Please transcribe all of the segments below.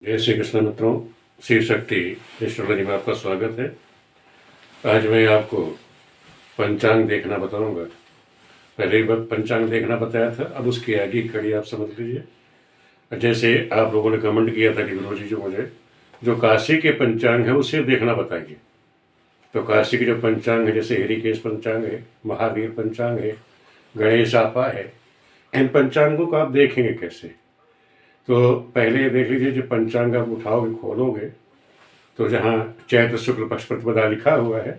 जय श्री कृष्ण मित्रों, शिव शक्ति एस्ट्रोलॉजी में आपका स्वागत है। आज मैं आपको पंचांग देखना बताऊंगा। पहले भी पंचांग देखना बताया था, अब उसकी आगे की कड़ी आप समझ लीजिए। जैसे आप लोगों ने कमेंट किया था कि गुरुजी जो मुझे जो काशी के पंचांग है उसे देखना बताइए। तो काशी के जो पंचांग है, जैसे हरिकेश पंचांग है, महावीर पंचांग है, गणेश आपा है, इन पंचांगों को आप देखेंगे कैसे? तो पहले ये देख लीजिए, जो पंचांग आप उठाओगे खोलोगे तो जहाँ चैत्र शुक्ल पक्ष प्रतिपदा लिखा हुआ है,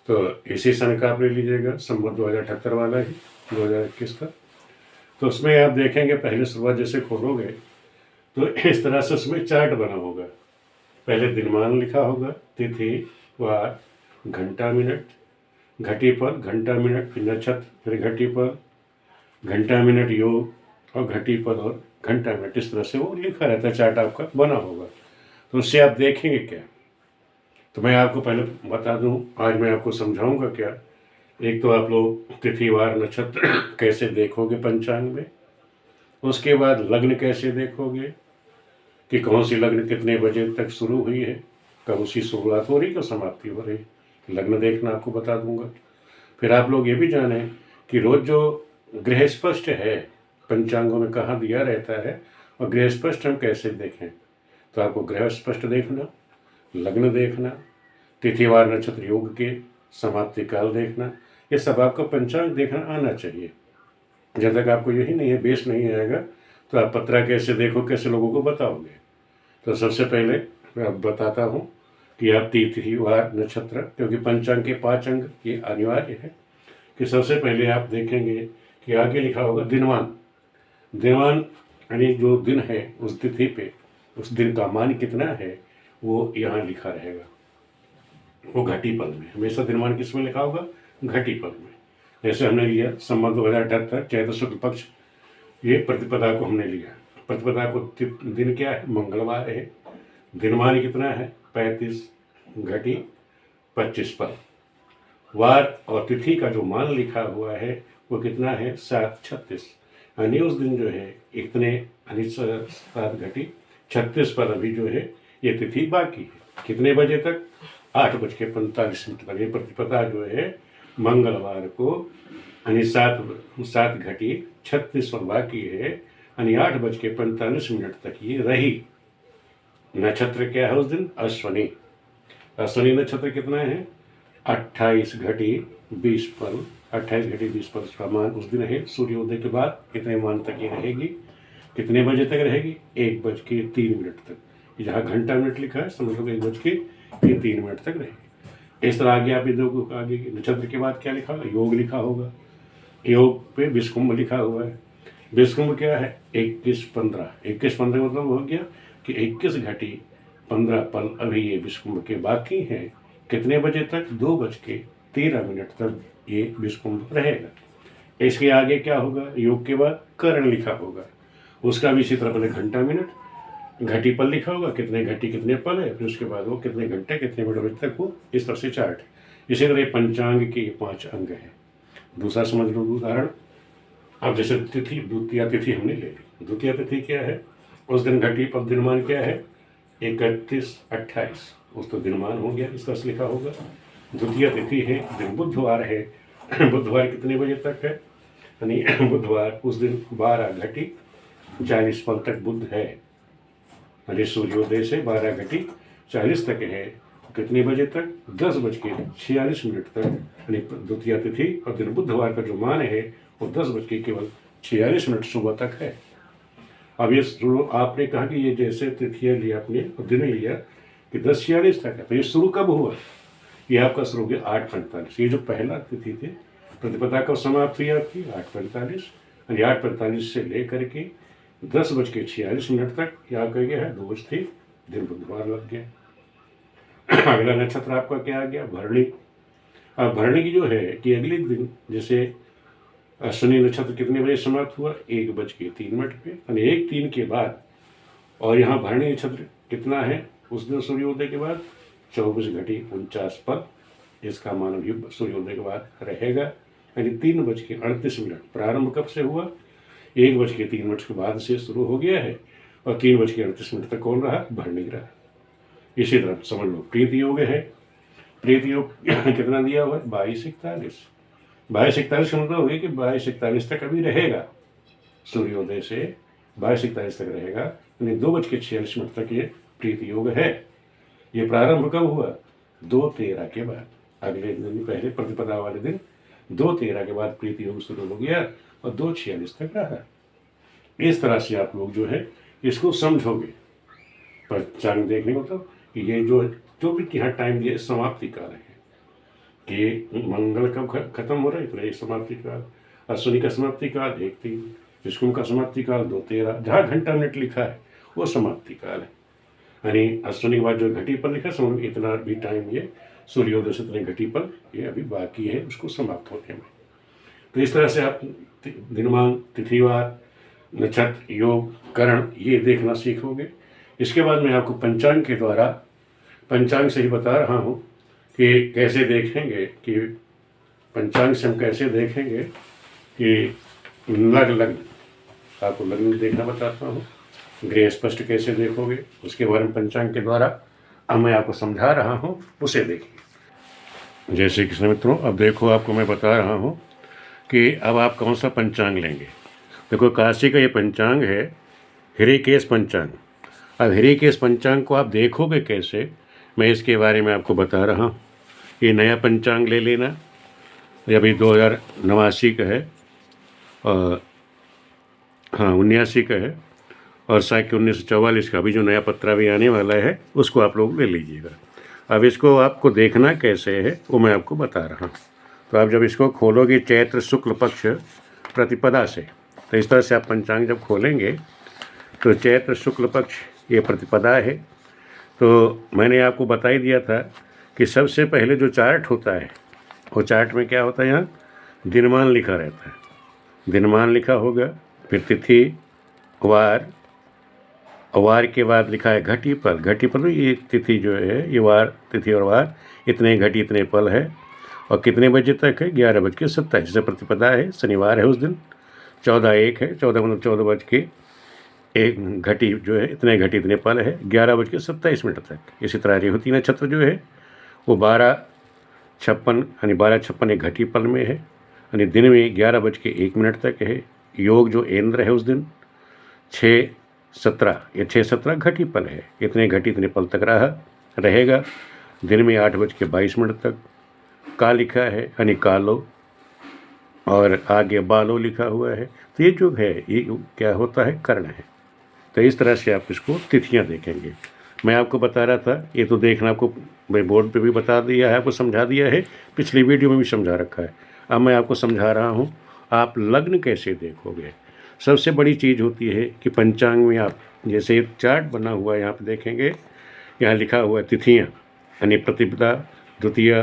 तो इसी सन का आप ले लीजिएगा, संवत 2078 वाला ही, 2021 का। तो उसमें आप देखेंगे पहले शुरुआत जैसे खोलोगे तो इस तरह से उसमें चार्ट बना होगा। पहले दिनमान लिखा होगा, तिथि, वार, घंटा मिनट, घटी पल, घंटा मिनट, फिर नक्षत्र, फिर घटी पल, घंटा मिनट योग, और घटी पल और घंटा मिनट, इस तरह से वो लिखा रहता है, चार्ट आपका बना होगा। तो उससे आप देखेंगे क्या? तो मैं आपको पहले बता दूं, आज मैं आपको समझाऊंगा क्या। एक तो आप लोग तिथिवार नक्षत्र कैसे देखोगे पंचांग में, उसके बाद लग्न कैसे देखोगे कि कौन सी लग्न कितने बजे तक शुरू हुई है, कब उसकी शुरुआत हो रही, कब समाप्ति हो रही, लग्न देखना आपको बता दूंगा। फिर आप लोग ये भी जाने कि रोज जो गृह स्पष्ट है पंचांगों में कहाँ दिया रहता है, और गृह स्पष्ट हम कैसे देखें। तो आपको गृह स्पष्ट देखना, लग्न देखना, तिथिवार नक्षत्र योग के समाप्ति काल देखना, ये सब आपको पंचांग देखना आना चाहिए। जब तक आपको यही नहीं है, बेस नहीं आएगा, तो आप पत्रा कैसे देखो, कैसे लोगों को बताओगे। तो सबसे पहले मैं अब बताता हूँ कि आप तिथिवार नक्षत्र, क्योंकि पंचांग के 5 अंग ये अनिवार्य है कि सबसे पहले आप देखेंगे कि आगे लिखा होगा दिनवान। दिनवान यानी जो दिन है उस तिथि पे उस दिन का मान कितना है वो यहाँ लिखा रहेगा, वो घटी पल में। हमेशा दिनमान किस में लिखा होगा? घटी पल में। जैसे हमने लिया संवत 2078 चैत्र शुक्ल पक्ष, ये प्रतिपदा को हमने लिया। प्रतिपदा को दिन क्या है? मंगलवार है। दिनमान कितना है? 35, घटी 25 पल। वार और तिथि का जो मान लिखा हुआ है वो कितना है? 7:36। यानी उस दिन जो है इतने, यानी 7 घटी 36 पर अभी जो है ये तिथि बाकी है। कितने बजे तक? 8:45 तक। ये प्रतिपदा जो है मंगलवार को, यानी 7 घटी 36 पर बाकी है, यानी 8:45 तक ये रही। नक्षत्र क्या है उस दिन? अश्वनी। अश्वनी नक्षत्र कितना है? 28 घटी 20 पल। 28 घटी 20 पल का मान उस दिन है। सूर्योदय के बाद कितने मान तक ये रहेगी? कितने बजे तक रहेगी? 1:03 तक। जहाँ घंटा मिनट लिखा है समझ लो 1:03 तक रहेगी। इस तरह आगे आप ये दो आगे नक्षत्र के बाद क्या लिखा होगा? योग लिखा होगा। योग पे विषकुंभ लिखा हुआ है। विषकुंभ क्या है? 21:15। 21:15 मतलब हो गया कि 21 घटी 15 पल अभी ये विषकुंभ के बाकी हैं। कितने बजे तक? 2:13 तक ये विषकुंभ रहेगा। इसके आगे क्या होगा? योग के बाद करण लिखा होगा, उसका भी इसी तरह पहले घंटा मिनट, घटी पल लिखा होगा, कितने घटी कितने पल है, फिर उसके बाद वो कितने घंटे कितने मिनट बजे तक हो, इस तरह से चार्ट। इसी तरह पंचांग के 5 अंग हैं। दूसरा समझ लो उदाहरण। अब जैसे तिथि, द्वितीय तिथि हमने ले ली। द्वितीय तिथि क्या है? उस दिन घटी पल दिनमान क्या है? 31-28, उस तो दिनमान हो गया, इस तरह से लिखा होगा। द्वितीय तिथि है, दिन बुधवार है। बुधवार कितने बजे तक है? यानी बुधवार उस दिन 12 घटी 40 पल तक बुध है। यानी सूर्योदय से 12 घटी 40 तक है। कितने बजे तक? 10:46 तक। यानी द्वितीय तिथि और दिन बुधवार का जो मान है वो 10:46 सुबह तक है। अब ये शुरू आपने कहा कि ये जैसे तिथियाँ लिया आपने और दिन लिया कि 10:46 तक है, तो ये शुरू कब हुआ? ये आपका शुरू हो गया 8:45। ये जो पहला तिथि थी प्रतिपदा कब समाप्त हुई आपकी? 8:45। यानी 8:45 से लेकर के 10:46 तक क्या कह गया है? 2 बज थी, दिन बुधवार लग गया। अगला नक्षत्र आपका क्या आ गया? भरणी। अब भरणी की जो है कि अगले दिन, जैसे अश्विनी नक्षत्र कितने बजे समाप्त हुआ? 1:03 पे, यानी 1:03 के बाद। और यहाँ भरणी नक्षत्र कितना है उस दिन सूर्योदय के बाद? 24 घटी 49 पल। इसका मान भी सूर्योदय के बाद रहेगा, यानी 3:38। प्रारंभ कब से हुआ? 1:03 के बाद से शुरू हो गया है, और 3:38 तक कौन रहा? भरणी रहा। इसी तरह समझ लो प्रीति योग है। प्रीति योग कितना दिया हुआ है? 22:41। 22:41 का मतलब हो गया कि 22:41 तक अभी रहेगा, सूर्योदय से 22:41 तक रहेगा, यानी 2:46 तक ये प्रीति योग है। ये प्रारंभ कब हुआ? 2:13 के बाद, अगले दिन, पहले प्रतिपदा वाले दिन 2:13 के बाद प्रीति योग शुरू हो गया और 2:46 तक रहा। इस तरह से आप लोग जो है इसको समझोगे। पंचांग देखने मतलब कि ये जो भी यहाँ टाइम दिया समाप्ति काल है कि मंगल कब खत्म हो रहा है, इतना एक समाप्ति काल, अश्विनी का समाप्ति काल 1:03, विष्णु का समाप्ति काल 2:13, जहाँ घंटा मिनट लिखा है वो समाप्ति काल है। यानी अश्विनी के बाद जो घटी पर लिखा है इतना भी टाइम ये सूर्योदय से इतने घटी पर ये अभी बाकी है उसको समाप्त होने में। तो इस तरह से आप दिनमान, तिथिवार, नक्षत्र, योग, करण ये देखना सीखोगे। इसके बाद मैं आपको पंचांग के द्वारा, पंचांग से ही बता रहा हूँ कि कैसे देखेंगे, कि पंचांग से हम कैसे देखेंगे कि लग्न, आपको लग्न देखना बताता हूँ, गृह स्पष्ट कैसे देखोगे उसके बारे में पंचांग के द्वारा अब मैं आपको समझा रहा हूँ, उसे देखिए। जय श्री कृष्ण मित्रों, अब देखो आपको मैं बता रहा हूँ कि अब आप कौन सा पंचांग लेंगे। देखो काशी का ये पंचांग है हृकेश पंचांग। अब हृकेश पंचांग को आप देखोगे कैसे, मैं इसके बारे में आपको बता रहा हूँ। ये नया पंचांग ले लेना, ये अभी 2089 का है, और हाँ 79 का है, और साक्य 1944 का अभी जो नया पत्रा भी आने वाला है उसको आप लोग ले लीजिएगा। अब इसको आपको देखना कैसे है वो मैं आपको बता रहा हूँ। तो आप जब इसको खोलोगे चैत्र शुक्ल पक्ष प्रतिपदा से, तो इस तरह से आप पंचांग जब खोलेंगे तो चैत्र शुक्ल पक्ष ये प्रतिपदा है। तो मैंने आपको बता ही दिया था कि सबसे पहले जो चार्ट होता है वो चार्ट में क्या होता है, यहाँ दिनमान लिखा रहता है, दिनमान लिखा होगा, फिर तिथि, वार, वार के बाद लिखा है घटी पल। घटी पल ये तिथि जो है, ये वार, तिथि और वार, इतने घटी इतने पल है, और कितने बजे तक है? 11:27। जैसे प्रतिपदा है, शनिवार है उस दिन 14:01 है, 14 मतलब 14:01 घटी जो है, इतने घटी इतने पल है, 11:27 तक। इसी तरह रेवती नक्षत्र जो है वो 12:56 यानी 12:56 एक घटी पल में है, यानी दिन में 11:01 तक है। योग जो इंद्र है उस दिन 6:17, ये 6:17 घटी पल है, इतने घटी इतने पल तक रहेगा। दिन में 8:22 तक का लिखा है, यानी कालो, और आगे बालो लिखा हुआ है। तो ये जो है ये क्या होता है? कर्ण है। तो इस तरह से आप इसको तिथियां देखेंगे। मैं आपको बता रहा था, ये तो देखना आपको मैं बोर्ड पे भी बता दिया है, आपको समझा दिया है, पिछली वीडियो में भी समझा रखा है। अब मैं आपको समझा रहा हूँ आप लग्न कैसे देखोगे। सबसे बड़ी चीज़ होती है कि पंचांग में आप जैसे एक चार्ट बना हुआ है, यहाँ पे देखेंगे, यहाँ लिखा हुआ है तिथियाँ, यानी प्रतिपदा, द्वितीया,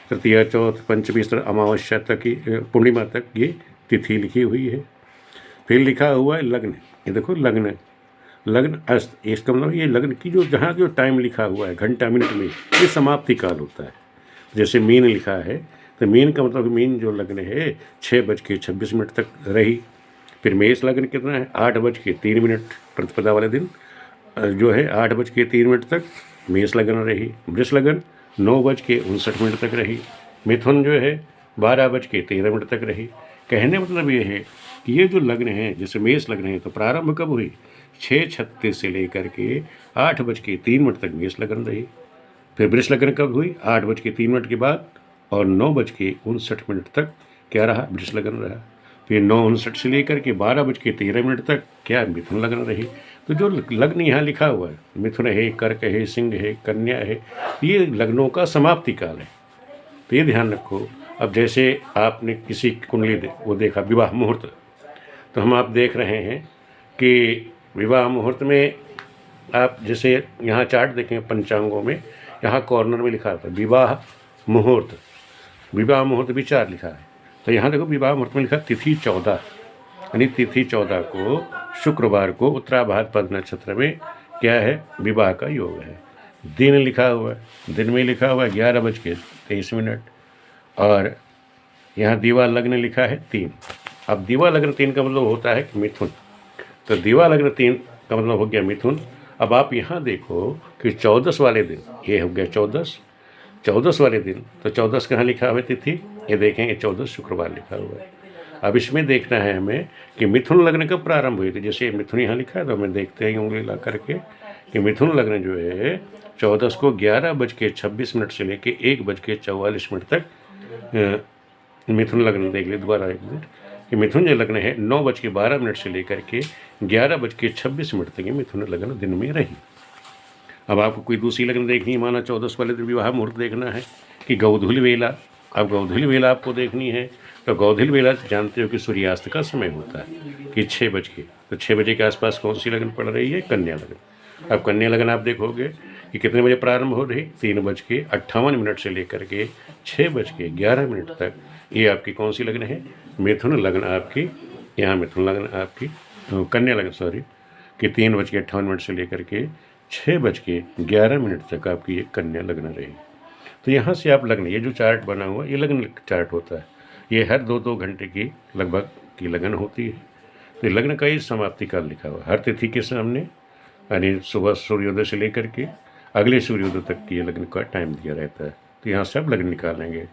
तृतीया, चौथ, पंचमी, अमावस्या तक की, पूर्णिमा तक ये तिथि लिखी हुई है। फिर लिखा हुआ है लग्न, ये देखो लग्न, लग्न अस्त, इसका मतलब ये लग्न की जो जहाँ जो टाइम लिखा हुआ है घंटा मिनट में, ये समाप्ति काल होता है। जैसे मीन लिखा है तो मीन का मतलब मीन जो लग्न है 6:26 तक रही। फिर मेष लग्न कितना है? 8:03 प्रतिपदा वाले दिन जो है 8:03 तक मेष लग्न रही। वृष लग्न 9:59 तक रही। मिथुन जो है 12:13 तक रही। कहने मतलब ये है कि ये जो लग्न है, जैसे मेष लग्न है, तो प्रारंभ कब हुई? 6:36 से लेकर के 8:03 तक मेष लग्न रही। फिर वृष लग्न कब हुई? 8:03 के बाद, और 9:59 तक क्या रहा? वृष लग्न रहा। फिर 9:59 से लेकर के 12:13 तक क्या? मिथुन लग्न रही। तो जो लग्न यहाँ लिखा हुआ है, मिथुन है, कर्क है, सिंह है, कन्या है, ये लग्नों का समाप्ति काल है। तो ये ध्यान रखो। अब जैसे आपने किसी कुंडली वो देखा विवाह मुहूर्त, तो हम आप देख रहे हैं कि विवाह मुहूर्त में आप जैसे यहाँ चार्ट देखें पंचांगों में, यहाँ कॉर्नर में लिखा था विवाह मुहूर्त, विवाह मुहूर्त विचार लिखा है। तो यहाँ देखो विवाह मुहूर्त में लिखा तिथि 14, यानी तिथि 14 को शुक्रवार को उत्तराभाद्र नक्षत्र में क्या है? विवाह का योग है। दिन लिखा हुआ है, दिन में लिखा हुआ है 11:23, और यहाँ दीवा लग्न लिखा है 3। अब दीवा लग्न 3 का मतलब होता है कि मिथुन। तो दीवा लग्न 3 का मतलब हो गया मिथुन। अब आप यहाँ देखो कि 14 वाले दिन, ये हो गया 14 वाले दिन, तो 14 कहाँ लिखा हुआ है तिथि, ये देखेंगे 14 शुक्रवार लिखा हुआ है। अब इसमें देखना है हमें कि मिथुन लग्न कब प्रारंभ हुई थी। जैसे मिथुन यहाँ लिखा है तो हमें देखते हैं उंगली ला करके कि मिथुन लग्न जो है 14 को 11:26 से लेके 1:44 तक मिथुन लग्न देख ले दोबारा एक मिनट कि मिथुन जो लग्न है 9:12 से लेकर के 11:26 तक ये मिथुन लग्न दिन में रही। अब आपको कोई दूसरी लग्न देखनी है, माना 14 वाले दिन विवाह मुहूर्त देखना है कि गौधूल वेला। अब गौधूल वेला आपको देखनी है तो गौधूल वेला जानते हो कि सूर्यास्त का समय होता है कि 6 बजे, तो 6 बजे के आसपास कौन सी लगन पड़ रही है, कन्या लगन। अब कन्या लगन आप देखोगे कि कितने बजे प्रारंभ हो रही, 3:58 से लेकर के 6:11 तक ये आपकी कौन सी लगन है, मिथुन लगन आपकी। यहाँ मिथुन लगन आपकी कन्या लगन सॉरी कि 3:58 से लेकर के 6:11 तक आपकी ये कन्या लगन रही। तो यहाँ से आप लग्न, ये जो चार्ट बना हुआ ये लग्न चार्ट होता है। ये हर 2-2 घंटे की लगभग की लगन होती है। तो लग्न का ही समाप्ति काल लिखा हुआ हर तिथि के सामने, यानी सुबह सूर्योदय से लेकर के अगले सूर्योदय तक की ये लग्न का टाइम दिया रहता है। तो यहाँ से आप लग्न निकालेंगे।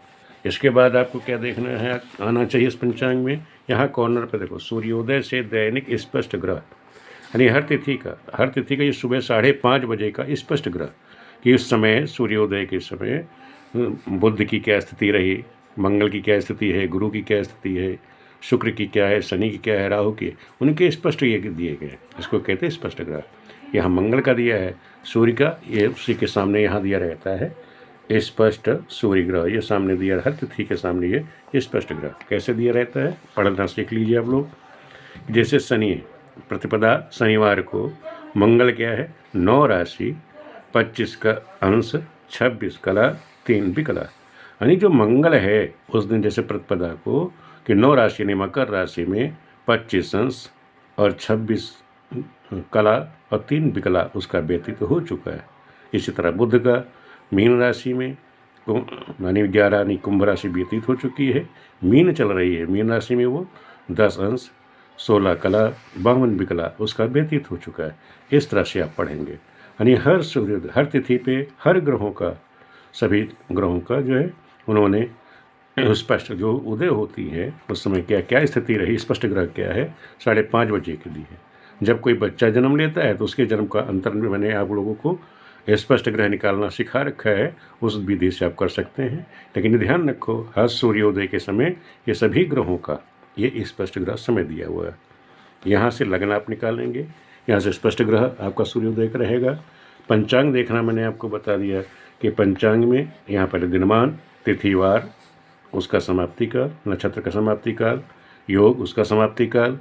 इसके बाद आपको क्या देखना है, आना चाहिए इस पंचांग में, यहाँ कॉर्नर पर देखो सूर्योदय से दैनिक स्पष्ट ग्रह, यानी हर तिथि का ये सुबह 5:30 बजे का स्पष्ट ग्रह कि उस समय सूर्योदय के समय बुध की क्या स्थिति रही, मंगल की क्या स्थिति है, गुरु की क्या स्थिति है, शुक्र की क्या है, शनि की क्या है, राहु की, उनके स्पष्ट ये दिए गए, इसको कहते हैं स्पष्ट ग्रह। यहाँ मंगल का दिया है, सूर्य का ये उसी के सामने यहाँ दिया रहता है स्पष्ट सूर्य ग्रह, ये सामने दिया, हर तिथि के सामने ये स्पष्ट ग्रह कैसे दिया रहता है पढ़ना सीख लीजिए आप लोग। जैसे शनि प्रतिपदा शनिवार को, मंगल क्या है 9 राशि 25 का अंश 26 कला 3 विकला, यानी जो मंगल है उस दिन जैसे प्रतिपदा को कि 9 राशि यानी मकर राशि में 25 अंश और 26 कला और 3 विकला उसका व्यतीत हो चुका है। इसी तरह बुध का मीन राशि में यानी 11 यानी कुंभ राशि व्यतीत हो चुकी है, मीन चल रही है, मीन राशि में वो 10 अंश 16 कला 52 विकला उसका व्यतीत हो चुका है। इस तरह से आप पढ़ेंगे, यानी हर सूर्योदय हर तिथि पे हर ग्रहों का, सभी ग्रहों का जो है उन्होंने स्पष्ट जो उदय होती है उस समय क्या क्या स्थिति रही, स्पष्ट ग्रह क्या है 5:30 बजे के लिए। जब कोई बच्चा जन्म लेता है तो उसके जन्म का अंतर में मैंने आप लोगों को स्पष्ट ग्रह निकालना सिखा रखा है, उस विधि से आप कर सकते हैं। लेकिन ध्यान रखो हर सूर्योदय के समय ये सभी ग्रहों का ये स्पष्ट ग्रह समय दिया हुआ है। यहाँ से लगन आप निकालेंगे, यहाँ से स्पष्ट ग्रह आपका सूर्योदय का रहेगा। पंचांग देखना मैंने आपको बता दिया कि पंचांग में यहाँ पहले दिनमान, तिथिवार, उसका समाप्ति काल, नक्षत्र का समाप्ति काल, योग उसका समाप्ति काल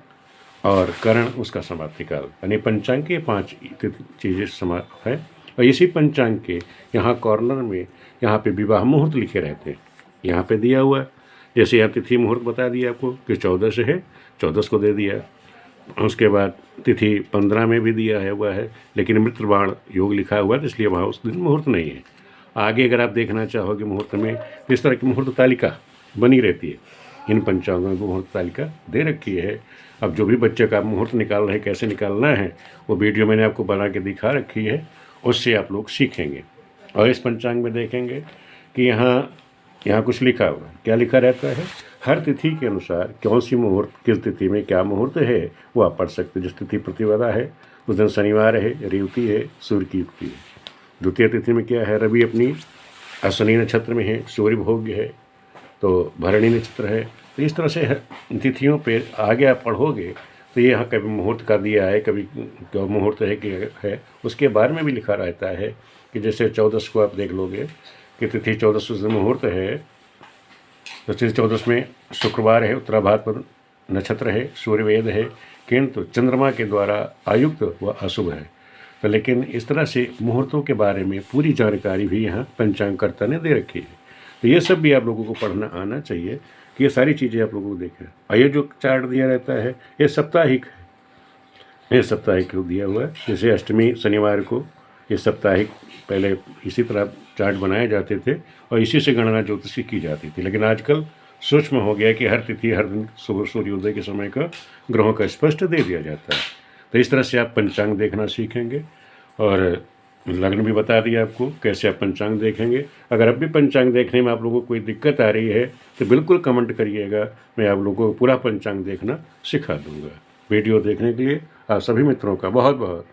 और करण उसका समाप्ति काल, यानी पंचांग के 5 चीज़ें समाप्त है। और इसी पंचांग के यहाँ कॉर्नर में यहाँ पे विवाह मुहूर्त लिखे रहते हैं, यहाँ पे दिया हुआ है। जैसे यहाँ तिथि मुहूर्त बता दिया आपको कि 14 से है, 14 को दे दिया। उसके बाद तिथि 15 में भी दिया है हुआ है, लेकिन मृत्यबाण योग लिखा हुआ है इसलिए वहाँ उस दिन मुहूर्त नहीं है। आगे अगर आप देखना चाहोगे मुहूर्त में, इस तरह की मुहूर्त तालिका बनी रहती है, इन पंचांगों में मुहूर्त तालिका दे रखी है। अब जो भी बच्चे का मुहूर्त निकाल रहे हैं कैसे निकालना है वो वीडियो मैंने आपको बना के दिखा रखी है, उससे आप लोग सीखेंगे। और इस पंचांग में देखेंगे कि यहाँ कुछ लिखा हुआ है, क्या लिखा रहता है, हर तिथि के अनुसार कौन सी मुहूर्त किस तिथि में क्या मुहूर्त है वो आप पढ़ सकते हैं। जिस तिथि प्रतिपदा है उस दिन शनिवार है, रेवती है, सूर्य की युक्ति है। द्वितीय तिथि में क्या है, रवि अपनी अश्विनी नक्षत्र में है, सूर्य भोग्य है, तो भरणी नक्षत्र है। तो इस तरह से तिथियों पे आगे आप पढ़ोगे तो ये यहाँ कभी मुहूर्त कर दिया है, कभी क्या मुहूर्त है कि है, उसके बारे में भी लिखा रहता है कि जैसे 14 को आप देख लोगे कि तिथि 14 उस दिन मुहूर्त है, तो तिथि 14 में शुक्रवार है, उत्तराभाद्र नक्षत्र है, सूर्यवेद है, किंतु चंद्रमा के द्वारा आयुक्त व अशुभ है। तो लेकिन इस तरह से मुहूर्तों के बारे में पूरी जानकारी भी यहाँ पंचांगकर्ता ने दे रखी है। तो ये सब भी आप लोगों को पढ़ना आना चाहिए कि ये सारी चीज़ें आप लोगों को देखें। और ये जो चार्ट दिया रहता है ये साप्ताहिक है, ये साप्ताहिक दिया हुआ है। जैसे अष्टमी शनिवार को ये साप्ताहिक पहले इसी तरह चार्ट बनाए जाते थे और इसी से गणना ज्योतिषी की जाती थी। लेकिन आजकल सूक्ष्म हो गया कि हर तिथि हर दिन सुबह सूर्योदय के समय का ग्रहों का स्पष्ट दे दिया जाता है। तो इस तरह से आप पंचांग देखना सीखेंगे। और लग्न भी बता दिया आपको कैसे आप पंचांग देखेंगे। अगर अब भी पंचांग देखने में आप लोगों को कोई दिक्कत आ रही है तो बिल्कुल कमेंट करिएगा, मैं आप लोगों को पूरा पंचांग देखना सिखा दूंगा। वीडियो देखने के लिए आप सभी मित्रों का बहुत बहुत